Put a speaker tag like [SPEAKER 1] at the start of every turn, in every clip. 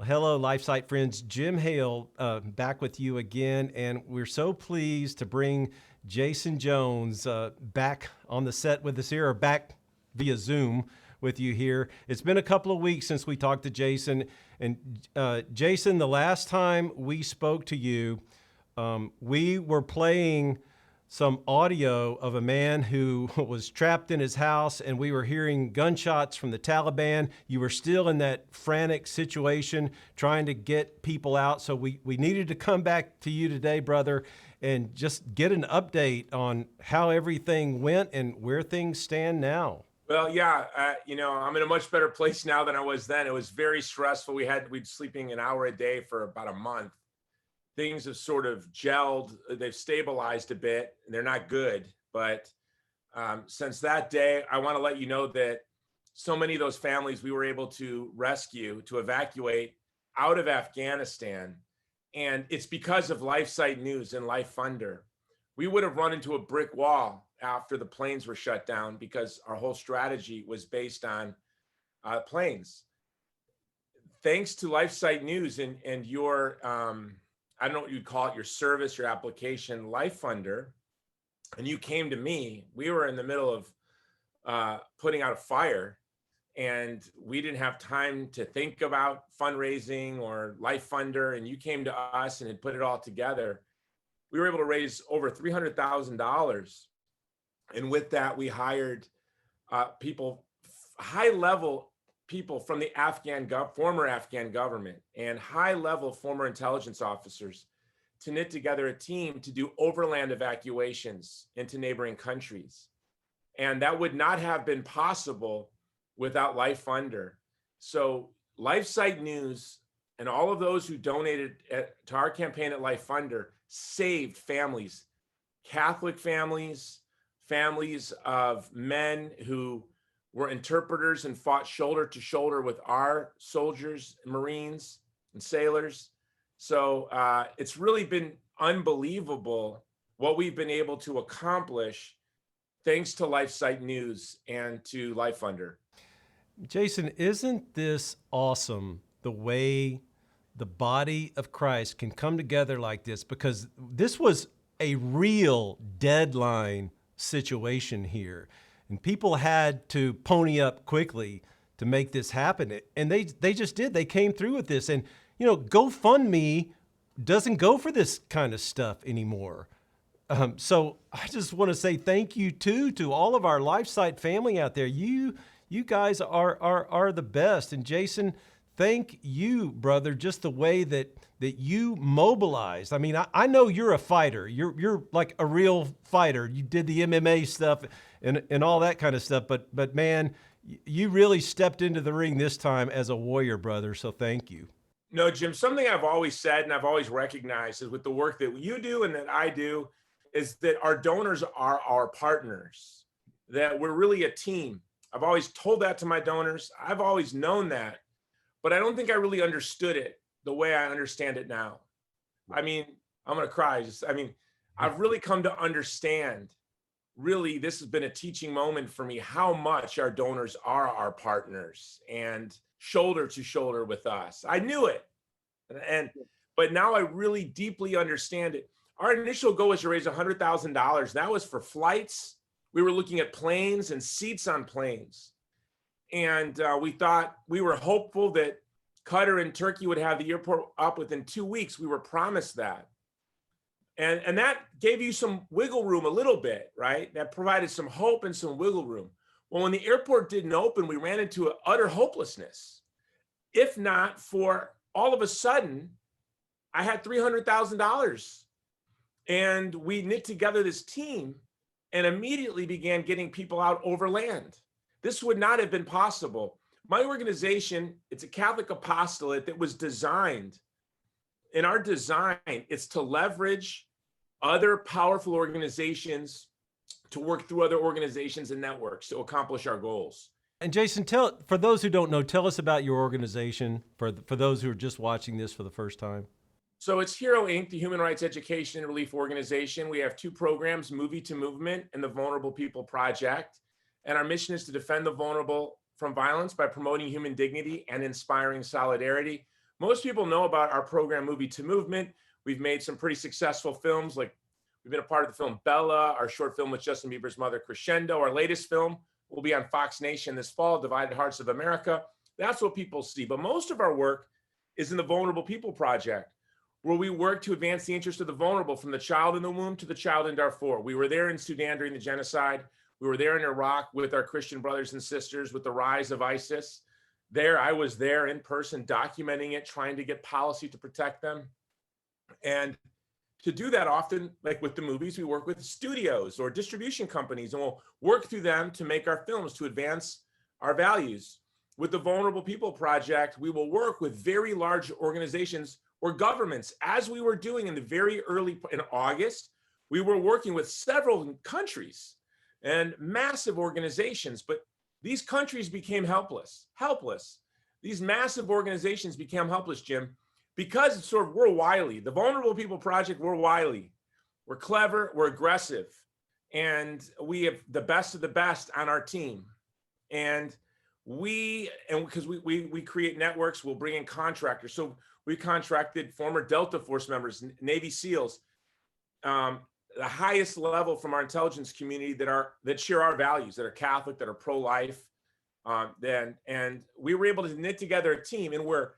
[SPEAKER 1] Well, hello, LifeSite friends. Jim Hale back with you again, and we're so pleased to bring Jason Jones back on the set with us here, or back via Zoom with you here. It's been a couple of weeks since we talked to Jason, and Jason, the last time we spoke to you, we were playing some audio of a man who was trapped in his house, and we were hearing gunshots from the Taliban. You were still in that frantic situation trying to get people out. So we needed to come back to you today, brother, and just get an update on how everything went and where things stand now.
[SPEAKER 2] Well, yeah, I'm in a much better place now than I was then. It was very stressful. We'd sleeping an hour a day for about a month. Things have sort of gelled. They've stabilized a bit. They're not good, but since that day, I want to let you know that so many of those families we were able to rescue, to evacuate out of Afghanistan, and it's because of LifeSite News and LifeFunder. We would have run into a brick wall after the planes were shut down because our whole strategy was based on planes. Thanks to LifeSite News and your I don't know what you'd call it, your service, your application, LifeFunder, and you came to me. We were in the middle of putting out a fire, and we didn't have time to think about fundraising or LifeFunder, and you came to us and had put it all together. We were able to raise over $300,000, and with that, we hired people, high-level people from the former Afghan government and high-level former intelligence officers to knit together a team to do overland evacuations into neighboring countries. And that would not have been possible without LifeFunder. So LifeSite News and all of those who donated to our campaign at LifeFunder saved families, Catholic families, families of men who were interpreters and fought shoulder to shoulder with our soldiers, Marines, and sailors. So it's really been unbelievable what we've been able to accomplish thanks to LifeSite News and to LifeFunder.
[SPEAKER 1] Jason, isn't this awesome, the way the body of Christ can come together like this? Because this was a real deadline situation here. And people had to pony up quickly to make this happen. And they just did. They came through with this. And, you know, GoFundMe doesn't go for this kind of stuff anymore. So I just want to say thank you, too, to all of our LifeSite family out there. You guys are the best. And Jason, thank you, brother, just the way that you mobilized. I mean, I know you're a fighter. You're like a real fighter. You did the MMA stuff and all that kind of stuff. But man, you really stepped into the ring this time as a warrior, brother. So thank you.
[SPEAKER 2] No, Jim, something I've always said and I've always recognized is with the work that you do and that I do is that our donors are our partners, that we're really a team. I've always told that to my donors. I've always known that, but I don't think I really understood it the way I understand it now. I mean, I'm going to cry. I've really come to understand, really, this has been a teaching moment for me, how much our donors are our partners and shoulder to shoulder with us. I knew it, but now I really deeply understand it. Our initial goal was to raise $100,000. That was for flights. We were looking at planes and seats on planes. And we were hopeful that Qatar and Turkey would have the airport up within 2 weeks. We were promised that. And that gave you some wiggle room a little bit, right? That provided some hope and some wiggle room. Well, when the airport didn't open, we ran into utter hopelessness. If not for all of a sudden, I had $300,000. And we knit together this team and immediately began getting people out overland. This would not have been possible. My organization, it's a Catholic apostolate that was designed. In our design, it's to leverage other powerful organizations to work through other organizations and networks to accomplish our goals.
[SPEAKER 1] And Jason, for those who don't know, tell us about your organization for those who are just watching this for the first time.
[SPEAKER 2] So it's Hero Inc., the Human Rights Education and Relief Organization. We have two programs, Movie to Movement and the Vulnerable People Project. And our mission is to defend the vulnerable from violence by promoting human dignity and inspiring solidarity. most people know about our program, Movie to Movement. We've made some pretty successful films, like we've been a part of the film Bella, our short film with Justin Bieber's mother, Crescendo. Our latest film will be on Fox Nation this fall, Divided Hearts of America. That's what people see. But most of our work is in the Vulnerable People Project, where we work to advance the interest of the vulnerable, from the child in the womb to the child in Darfur. We were there in Sudan during the genocide. We were there in Iraq with our Christian brothers and sisters with the rise of ISIS. I was there in person, documenting it, trying to get policy to protect them. And to do that, often, like with the movies, we work with studios or distribution companies, and we'll work through them to make our films, to advance our values. With the Vulnerable People Project, we will work with very large organizations or governments, as we were doing in the very early, in August. We were working with several countries and massive organizations, but these countries became helpless. These massive organizations became helpless, Jim, because it's sort of, we're wily. The Vulnerable People Project, we're wily. We're clever, we're aggressive, and we have the best of the best on our team. And because we create networks, we'll bring in contractors. So we contracted former Delta Force members, Navy SEALs, the highest level from our intelligence community that share our values, that are Catholic, that are pro-life. And we were able to knit together a team, and where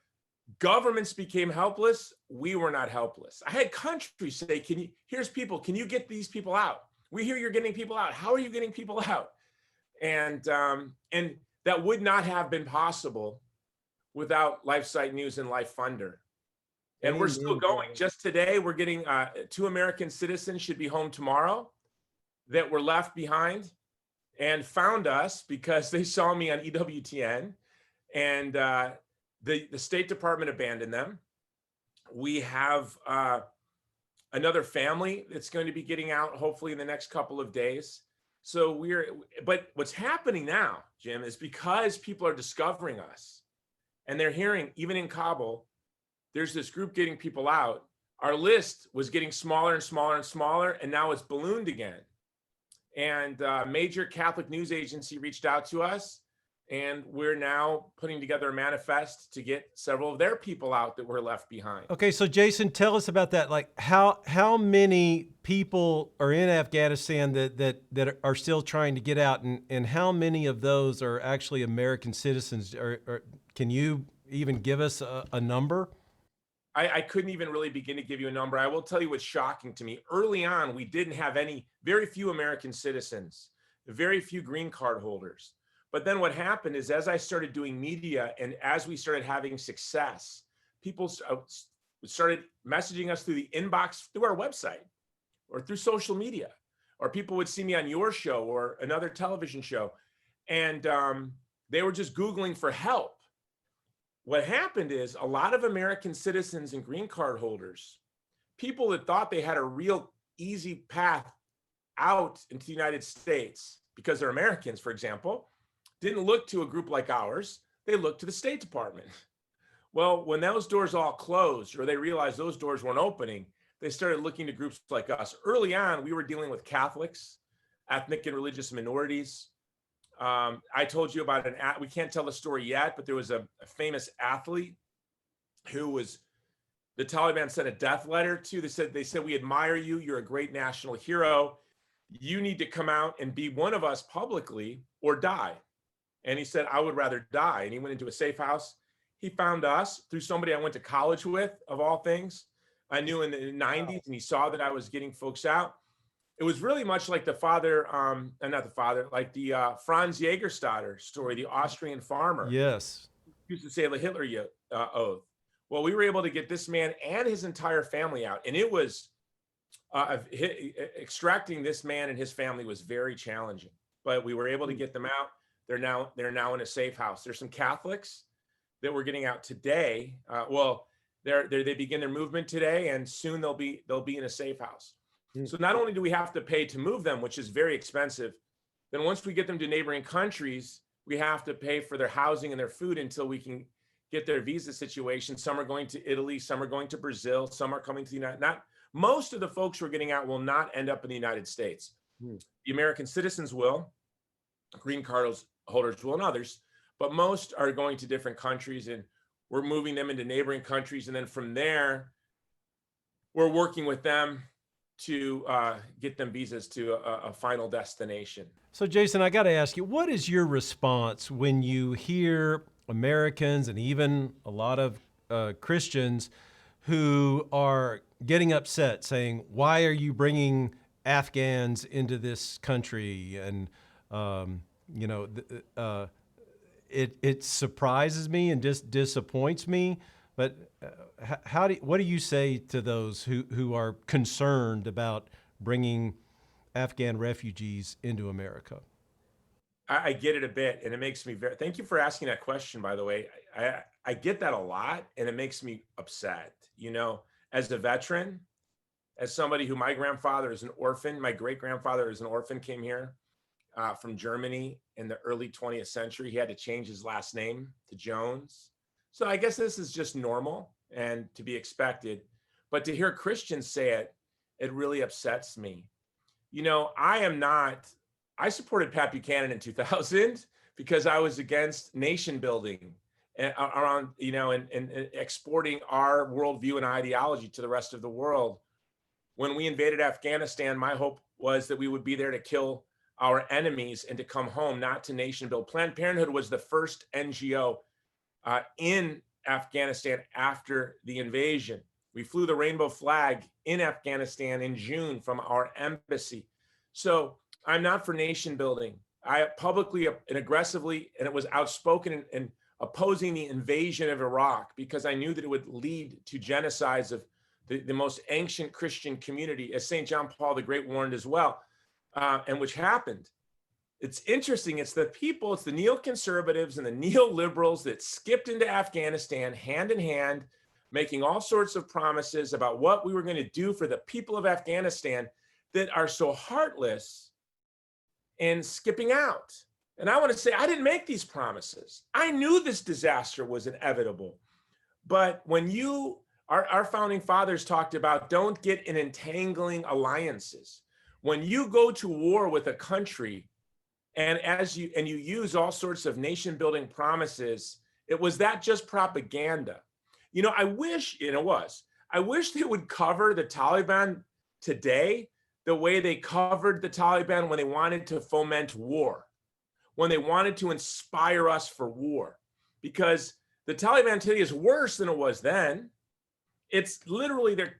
[SPEAKER 2] governments became helpless, we were not helpless. I had countries say, here's people, can you get these people out? We hear you're getting people out. How are you getting people out? And that would not have been possible without LifeSite News and LifeFunder. And we're still going. Just today, we're getting 2 American citizens should be home tomorrow that were left behind and found us because they saw me on EWTN, and the State Department abandoned them. We have another family that's going to be getting out hopefully in the next couple of days. But what's happening now, Jim, is because people are discovering us and they're hearing, even in Kabul, there's this group getting people out. Our list was getting smaller and smaller and smaller, and now it's ballooned again. And a major Catholic news agency reached out to us, and we're now putting together a manifest to get several of their people out that were left behind.
[SPEAKER 1] Okay, so Jason, tell us about that. Like, how many people are in Afghanistan that are still trying to get out, and how many of those are actually American citizens? Or can you even give us a number?
[SPEAKER 2] I couldn't even really begin to give you a number. I will tell you what's shocking to me. Early on, we didn't have very few American citizens, very few green card holders. But then what happened is, as I started doing media and as we started having success, people started messaging us through the inbox, through our website, or through social media, or people would see me on your show or another television show, and they were just Googling for help. What happened is, a lot of American citizens and green card holders, people that thought they had a real easy path out into the United States because they're Americans, for example, didn't look to a group like ours. They looked to the State Department. Well, when those doors all closed, or they realized those doors weren't opening, they started looking to groups like us. Early on, we were dealing with Catholics, ethnic and religious minorities. I told you about we can't tell the story yet, but there was a famous athlete who the Taliban sent a death letter to. They said, we admire you. You're a great national hero. You need to come out and be one of us publicly or die. And he said, I would rather die. And he went into a safe house. He found us through somebody I went to college with, of all things. I knew in the 90s, and he saw that I was getting folks out. It was really much like like the Franz Jägerstätter story, the Austrian farmer.
[SPEAKER 1] Yes.
[SPEAKER 2] He used to say the Hitler oath. Well, we were able to get this man and his entire family out. And it was, extracting this man and his family was very challenging, but we were able to get them out. They're now in a safe house. There's some Catholics that we're getting out today. They begin their movement today, and soon they'll be in a safe house. So not only do we have to pay to move them, which is very expensive, then once we get them to neighboring countries, we have to pay for their housing and their food until we can get their visa situation. Some are going to Italy, some are going to Brazil, some are coming to the most of the folks who are getting out will not end up in the United States. The American citizens will, green card holders will, and others, but most are going to different countries. And we're moving them into neighboring countries. And then from there, we're working with them to get them visas to a final destination.
[SPEAKER 1] So, Jason, I got to ask you, what is your response when you hear Americans and even a lot of Christians who are getting upset saying, why are you bringing Afghans into this country? And, it surprises me and disappoints me. But what do you say to those who are concerned about bringing Afghan refugees into America?
[SPEAKER 2] I get it a bit, and it makes me very, thank you for asking that question, by the way. I get that a lot, and it makes me upset. As a veteran, as somebody who, my grandfather is an orphan, my great grandfather is an orphan, came here from Germany in the early 20th century. He had to change his last name to Jones. So I guess this is just normal and to be expected. But to hear Christians say it, it really upsets me. I supported Pat Buchanan in 2000 because I was against nation building around, and exporting our worldview and ideology to the rest of the world. When we invaded Afghanistan, my hope was that we would be there to kill our enemies and to come home, not to nation build. Planned Parenthood was the first NGO in Afghanistan after the invasion. We flew the rainbow flag in Afghanistan in June from our embassy. So I'm not for nation building. I publicly and aggressively, and it was outspoken in opposing the invasion of Iraq because I knew that it would lead to genocides of the most ancient Christian community, as St. John Paul the Great warned as well, and which happened. It's interesting. It's the people, it's the neoconservatives and the neoliberals that skipped into Afghanistan hand in hand, making all sorts of promises about what we were going to do for the people of Afghanistan that are so heartless and skipping out. And I want to say, I didn't make these promises. I knew this disaster was inevitable. But when our founding fathers talked about don't get in entangling alliances. When you go to war with a country and you use all sorts of nation building promises, was that just propaganda? I wish they would cover the Taliban today the way they covered the Taliban when they wanted to foment war, when they wanted to inspire us for war, because the Taliban today is worse than it was then. It's literally, they're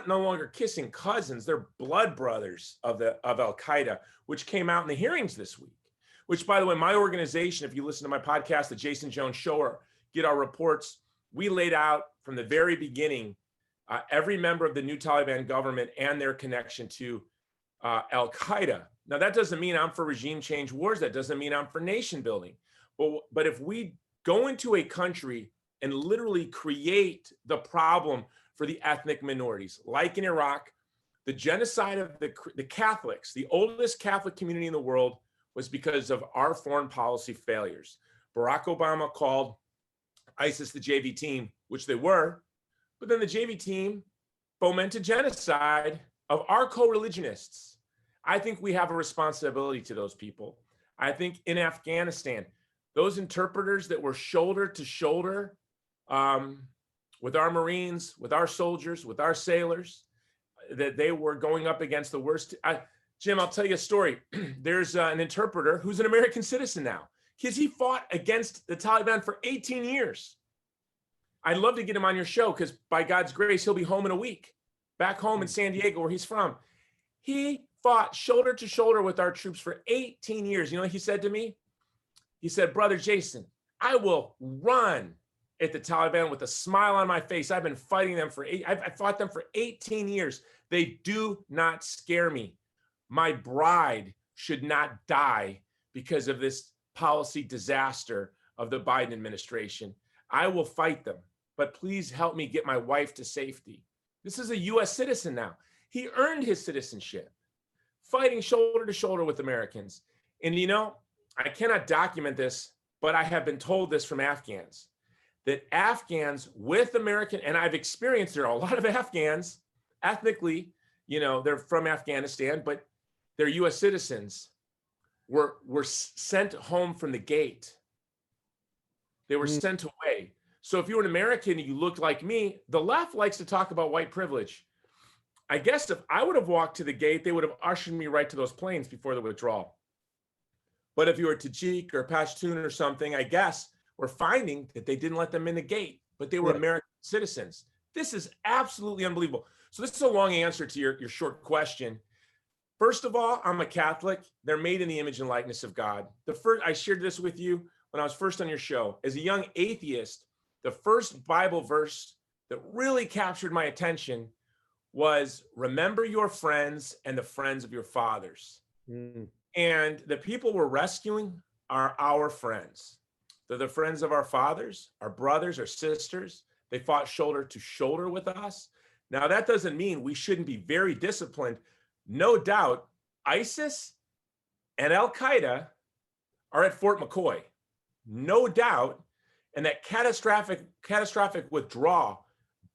[SPEAKER 2] no longer kissing cousins. They're blood brothers of Al-Qaeda, which came out in the hearings this week, which, by the way, my organization, if you listen to my podcast, the Jason Jones Show, or get our reports, we laid out from the very beginning every member of the new Taliban government and their connection to Al-Qaeda. Now, that doesn't mean I'm for regime change wars. That doesn't mean I'm for nation building. But if we go into a country and literally create the problem for the ethnic minorities, like in Iraq, the genocide of the Catholics, the oldest Catholic community in the world, was because of our foreign policy failures. Barack Obama called ISIS the JV team, which they were, but then the JV team fomented genocide of our co-religionists. I think we have a responsibility to those people. I think in Afghanistan, those interpreters that were shoulder to shoulder with our Marines, with our soldiers, with our sailors, that they were going up against the worst. Jim, I'll tell you a story. There's an interpreter who's an American citizen now because he fought against the Taliban for 18 years. I'd love to get him on your show because by God's grace, he'll be home in a week, back home in San Diego, where he's from. He fought shoulder to shoulder with our troops for 18 years. You know what he said to me? He said, "Brother Jason, I will run at the Taliban with a smile on my face. I've been fighting them I fought them for 18 years. They do not scare me. My bride should not die because of this policy disaster of the Biden administration. I will fight them, but please help me get my wife to safety." This is a US citizen now. He earned his citizenship, fighting shoulder to shoulder with Americans. And I cannot document this, but I have been told this from Afghans, that Afghans with American, and I've experienced, there are a lot of Afghans, ethnically, they're from Afghanistan, but they're US citizens, were sent home from the gate. They were sent away. So if you're an American and you looked like me, the left likes to talk about white privilege. I guess if I would have walked to the gate, they would have ushered me right to those planes before the withdrawal. But if you were Tajik or Pashtun or something, I guess we're finding that they didn't let them in the gate, but they were American citizens. This is absolutely unbelievable. So this is a long answer to your short question. First of all, I'm a Catholic. They're made in the image and likeness of God. I shared this with you when I was first on your show. As a young atheist, the first Bible verse that really captured my attention was, remember your friends and the friends of your fathers. And the people we're rescuing are our friends. They're the friends of our fathers, our brothers, our sisters. They fought shoulder to shoulder with us. Now, that doesn't mean we shouldn't be very disciplined. No doubt, ISIS and Al-Qaeda are at Fort McCoy. No doubt. And that catastrophic withdrawal,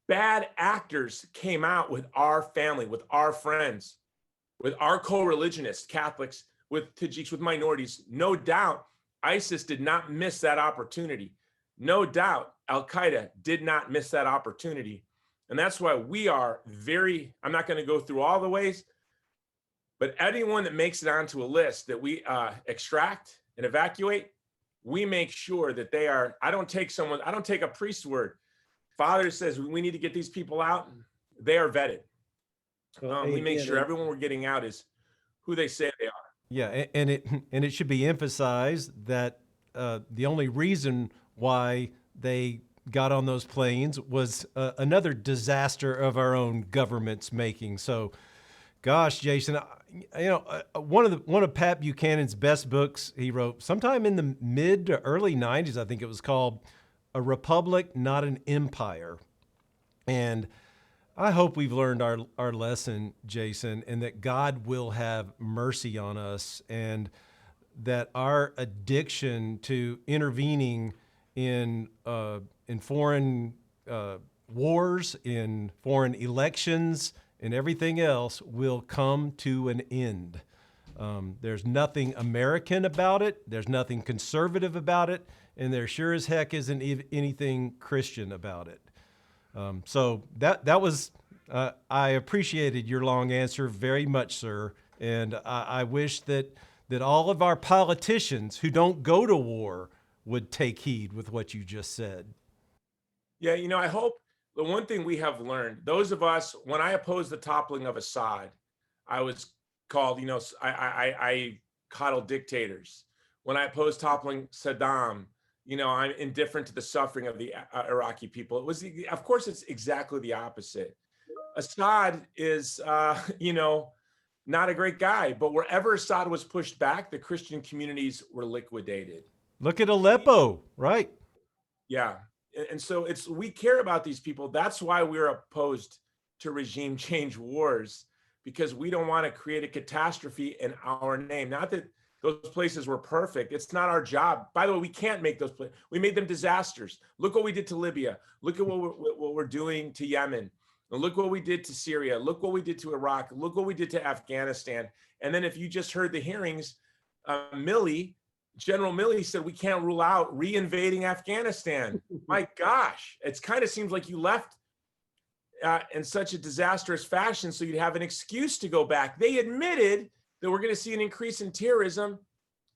[SPEAKER 2] bad actors came out with our family, with our friends, with our co-religionists, Catholics, with Tajiks, with minorities. No doubt, ISIS did not miss that opportunity. No doubt, Al-Qaeda did not miss that opportunity. And that's why we are I'm not going to go through all the ways, but anyone that makes it onto a list that we extract and evacuate, we make sure that they are, I don't take a priest's word. Father says we need to get these people out. They are vetted. We make sure everyone we're getting out is who they say they are.
[SPEAKER 1] Yeah, and it should be emphasized that the only reason why they got on those planes was another disaster of our own government's making. So, gosh, Jason, one of Pat Buchanan's best books he wrote sometime in the mid to early 90s, I think it was called A Republic, Not an Empire. And I hope we've learned our lesson, Jason, and that God will have mercy on us, and that our addiction to intervening in foreign wars, in foreign elections, and everything else will come to an end. There's nothing American about it. There's nothing conservative about it. And there sure as heck isn't anything Christian about it. So that was, I appreciated your long answer very much, sir. And I wish that all of our politicians who don't go to war would take heed with what you just said.
[SPEAKER 2] Yeah, I hope the one thing we have learned, those of us, when I opposed the toppling of Assad, I was called, I coddled dictators. When I opposed toppling Saddam, I'm indifferent to the suffering of the Iraqi people. Of course, it's exactly the opposite. Assad is, not a great guy, but wherever Assad was pushed back, the Christian communities were liquidated.
[SPEAKER 1] Look at Aleppo, right?
[SPEAKER 2] Yeah. And so we care about these people. That's why we're opposed to regime change wars, because we don't want to create a catastrophe in our name. Not that those places were perfect. It's not our job. By the way, we can't make those places. We made them disasters. Look what we did to Libya. Look at what we're doing to Yemen. And look what we did to Syria. Look what we did to Iraq. Look what we did to Afghanistan. And then if you just heard the hearings, General Milley said we can't rule out re-invading Afghanistan. My gosh, it kind of seems like you left in such a disastrous fashion so you'd have an excuse to go back. They admitted that we're going to see an increase in terrorism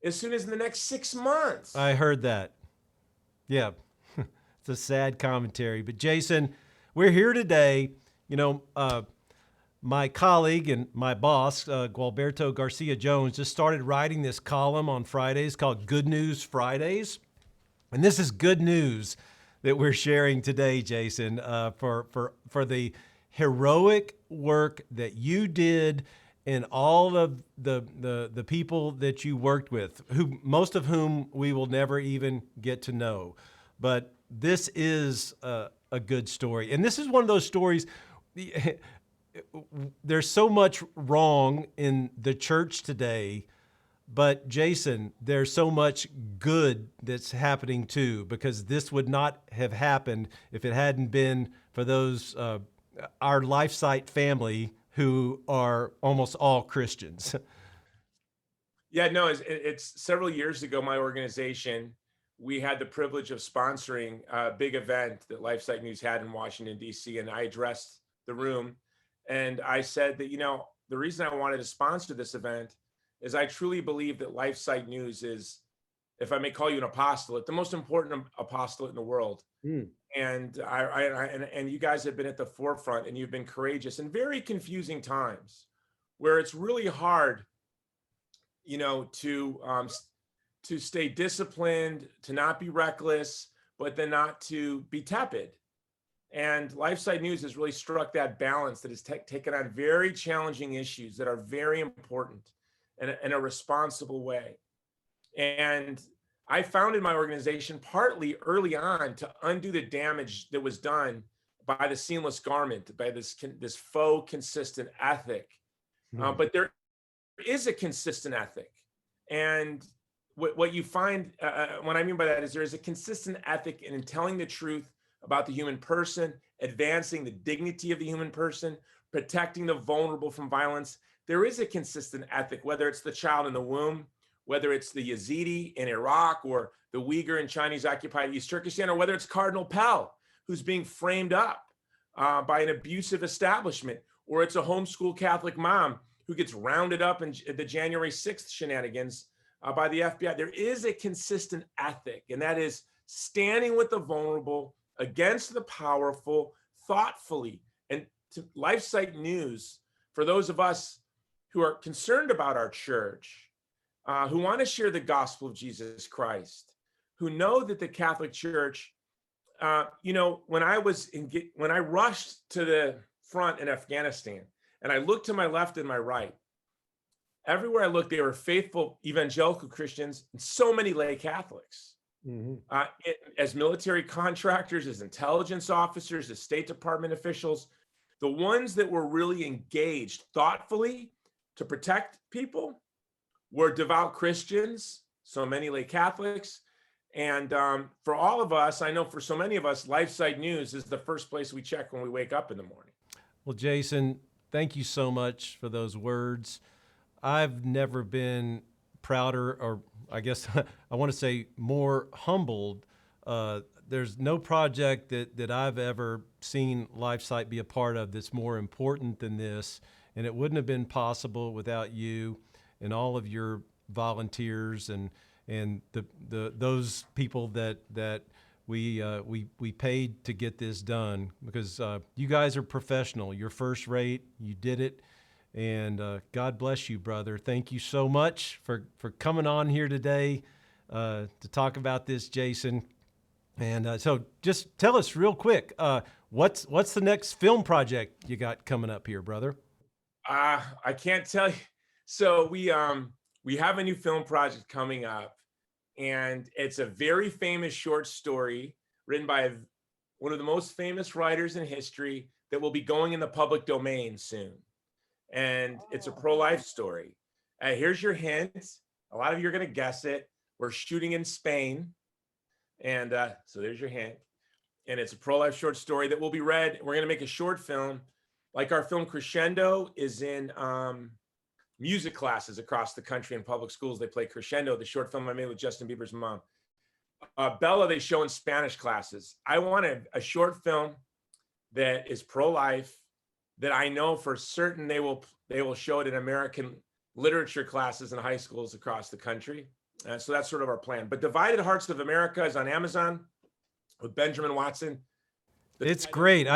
[SPEAKER 2] as soon as in the next 6 months.
[SPEAKER 1] I heard that. Yeah, it's a sad commentary. But Jason, we're here today. My colleague and my boss, Gualberto Garcia Jones, just started writing this column on Fridays called Good News Fridays. And this is good news that we're sharing today, Jason, for the heroic work that you did and all of the people that you worked with, who most of whom we will never even get to know. But this is a good story. And this is one of those stories. There's so much wrong in the church today, but Jason, there's so much good that's happening too, because this would not have happened if it hadn't been for those, our LifeSite family, who are almost all Christians.
[SPEAKER 2] Yeah, no, it's several years ago, my organization, we had the privilege of sponsoring a big event that LifeSite News had in Washington, D.C. And I addressed the room and I said that, the reason I wanted to sponsor this event is I truly believe that LifeSite News is, if I may call you an apostolate, the most important apostolate in the world.
[SPEAKER 1] Mm.
[SPEAKER 2] And and you guys have been at the forefront, and you've been courageous in very confusing times where it's really hard, to stay disciplined, to not be reckless, but then not to be tepid. And LifeSite News has really struck that balance that has taken on very challenging issues that are very important in a responsible way. And I founded my organization partly early on to undo the damage that was done by the seamless garment, by this faux consistent ethic. But there is a consistent ethic. And what you find, what I mean by that is there is a consistent ethic in telling the truth about the human person, advancing the dignity of the human person, protecting the vulnerable from violence. There is a consistent ethic, whether it's the child in the womb, whether it's the Yazidi in Iraq or the Uyghur in Chinese-occupied East Turkestan, or whether it's Cardinal Pell, who's being framed up by an abusive establishment, or it's a homeschool Catholic mom who gets rounded up in the January 6th shenanigans by the FBI. There is a consistent ethic, and that is standing with the vulnerable against the powerful thoughtfully. And to LifeSite News, for those of us who are concerned about our church, who want to share the gospel of Jesus Christ, who know that the Catholic Church, when I rushed to the front in Afghanistan, and I looked to my left and my right, everywhere I looked, they were faithful evangelical Christians and so many lay Catholics. Mm-hmm. As military contractors, as intelligence officers, as State Department officials, the ones that were really engaged thoughtfully to protect people were devout Christians, so many lay Catholics. And for all of us, I know for so many of us, LifeSite News is the first place we check when we wake up in the morning.
[SPEAKER 1] Well, Jason, thank you so much for those words. I've never been prouder, or I guess I want to say more humbled. There's no project that I've ever seen LifeSite be a part of that's more important than this, and it wouldn't have been possible without you and all of your volunteers and those people that we paid to get this done, because you guys are professional. You're first rate. You did it. And God bless you, brother. Thank you so much for coming on here today to talk about this, Jason. And so just tell us real quick, what's the next film project you got coming up here, brother?
[SPEAKER 2] I can't tell you. So we have a new film project coming up, and it's a very famous short story written by one of the most famous writers in history that will be going in the public domain soon. And it's a pro-life story. Here's your hint. A lot of you are going to guess it. We're shooting in Spain. And so there's your hint. And it's a pro-life short story that will be read. We're going to make a short film. Like our film Crescendo is in music classes across the country in public schools. They play Crescendo, the short film I made with Justin Bieber's mom. Bella, they show in Spanish classes. I want a short film that is pro-life, that I know for certain they will show it in American literature classes in high schools across the country. So that's sort of our plan. But Divided Hearts of America is on Amazon with Benjamin Watson.
[SPEAKER 1] It's great.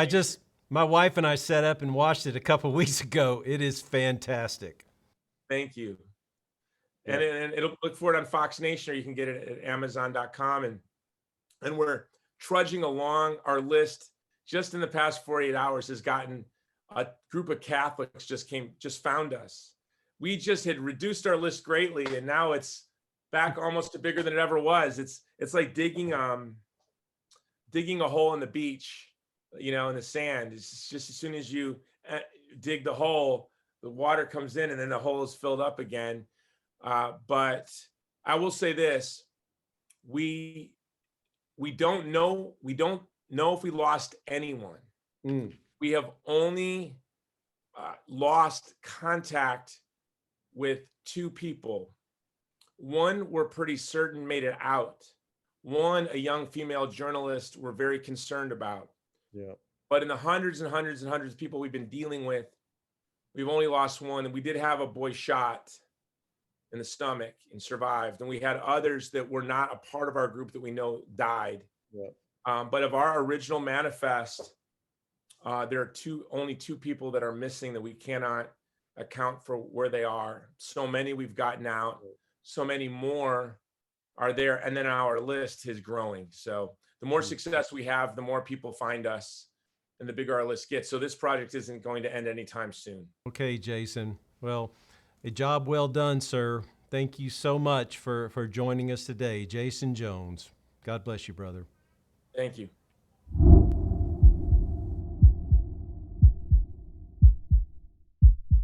[SPEAKER 1] My wife and I set up and watched it a couple of weeks ago. It is fantastic.
[SPEAKER 2] Thank you.
[SPEAKER 1] Yeah.
[SPEAKER 2] And it'll look for it on Fox Nation, or you can get it at Amazon.com. And we're trudging along. Our list just in the past 48 hours has gotten a group of Catholics just found us. We just had reduced our list greatly, and now it's back almost to bigger than it ever was. It's like digging a hole in the beach, in the sand. It's just as soon as you dig the hole, the water comes in, and then the hole is filled up again. But I will say this: we don't know if we lost anyone. Mm. We have only lost contact with 2 people. One, we're pretty certain made it out. One, a young female journalist we're very concerned about.
[SPEAKER 1] Yeah.
[SPEAKER 2] But in the hundreds and hundreds and hundreds of people we've been dealing with, we've only lost one. And we did have a boy shot in the stomach and survived. And we had others that were not a part of our group that we know died.
[SPEAKER 1] Yeah.
[SPEAKER 2] But of our original manifest, there are only two people that are missing that we cannot account for where they are. So many we've gotten out, so many more are there. And then our list is growing. So the more success we have, the more people find us and the bigger our list gets. So this project isn't going to end anytime soon.
[SPEAKER 1] Okay, Jason. Well, a job well done, sir. Thank you so much for joining us today. Jason Jones. God bless you, brother.
[SPEAKER 2] Thank you.